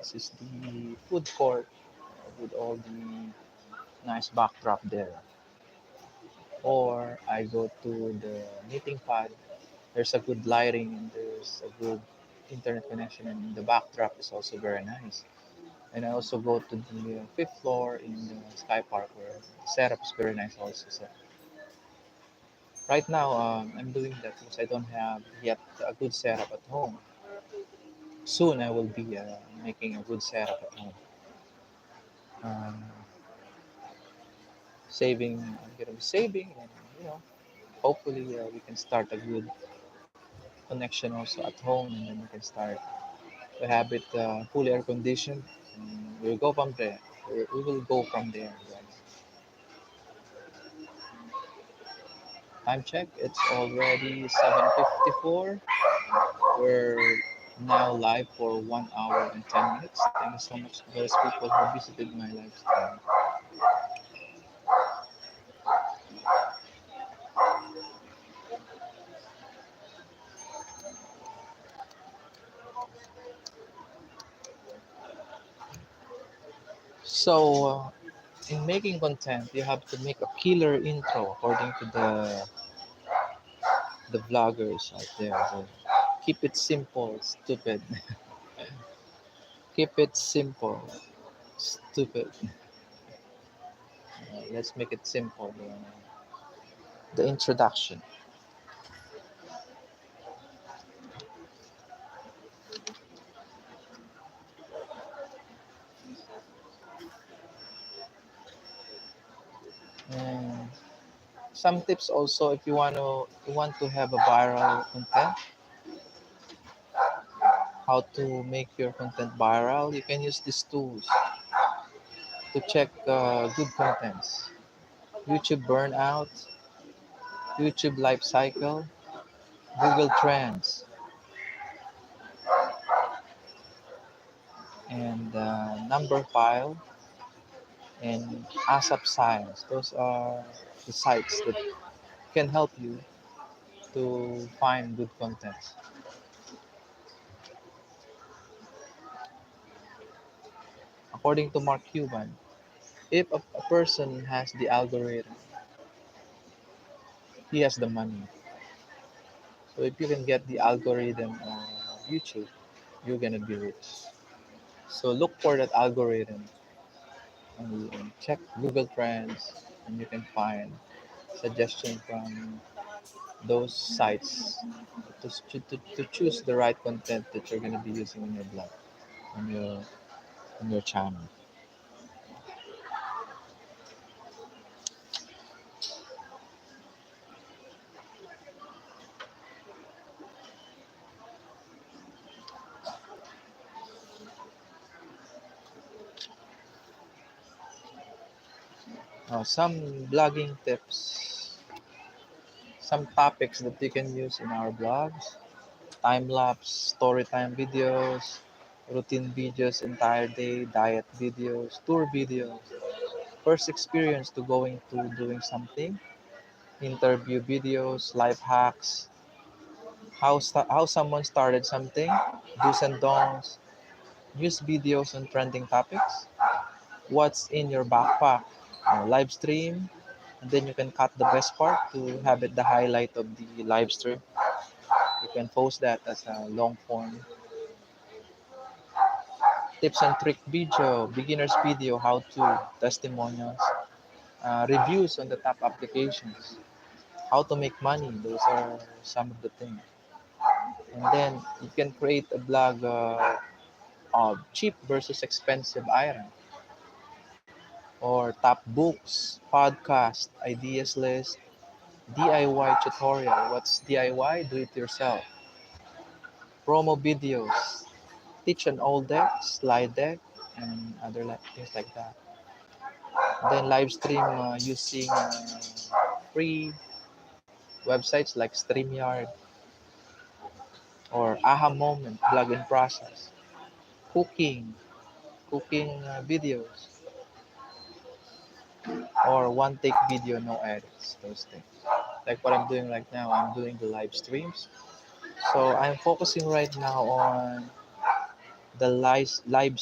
This is the food court with all the nice backdrop there. Or I go to the meeting pod. There's a good lighting and there's a good internet connection, and the backdrop is also very nice. And I also go to the fifth floor in the Sky Park where the setup is very nice also. So right now, I'm doing that because I don't have yet a good setup at home. Soon I will be making a good setup at home. Um, I'm gonna be saving, and you know, hopefully we can start a good connection also at home, and then we can start to have it fully air conditioned. And we'll go from there. We will go from there, guys. Time check. It's already 7:54. We're now live for 1 hour and 10 minutes. Thank you so much to those people who visited my live stream. So, in making content, you have to make a killer intro according to the vloggers out there. Keep it simple, stupid. Keep it simple, stupid. Let's make it simple. The introduction. And some tips also if you want to have a viral content, how to make your content viral. You can use these tools to check good contents. YouTube Burnout, YouTube Life Cycle, Google Trends, and Number File, and ASAP Science. Those are the sites that can help you to find good contents. According to Mark Cuban, if a person has the algorithm, he has the money. So if you can get the algorithm on YouTube, you're gonna be rich. So look for that algorithm and check Google Trends, and you can find suggestion from those sites to choose the right content that you're gonna be using in your blog, on your channel. Some blogging tips, some topics that you can use in our blogs: time lapse, story time videos, routine videos, entire day, diet videos, tour videos, first experience to going to doing something, interview videos, life hacks, how someone started something, do's and don'ts, news videos on trending topics, what's in your backpack, live stream, and then you can cut the best part to have it the highlight of the live stream. You can post that as a long form. Tips and trick video, beginners video, how to, testimonials, reviews on the top applications, how to make money. Those are some of the things. And then you can create a blog of cheap versus expensive item, or top books, podcast, ideas list, DIY tutorial. What's DIY? Do it yourself. Promo videos, teach an old deck, slide deck, and other things like that. Then live stream using free websites like StreamYard or Aha Moment, plug and process. Cooking videos, or one take video, no edits, those things. Like what I'm doing right now, I'm doing the live streams. So I'm focusing right now on the live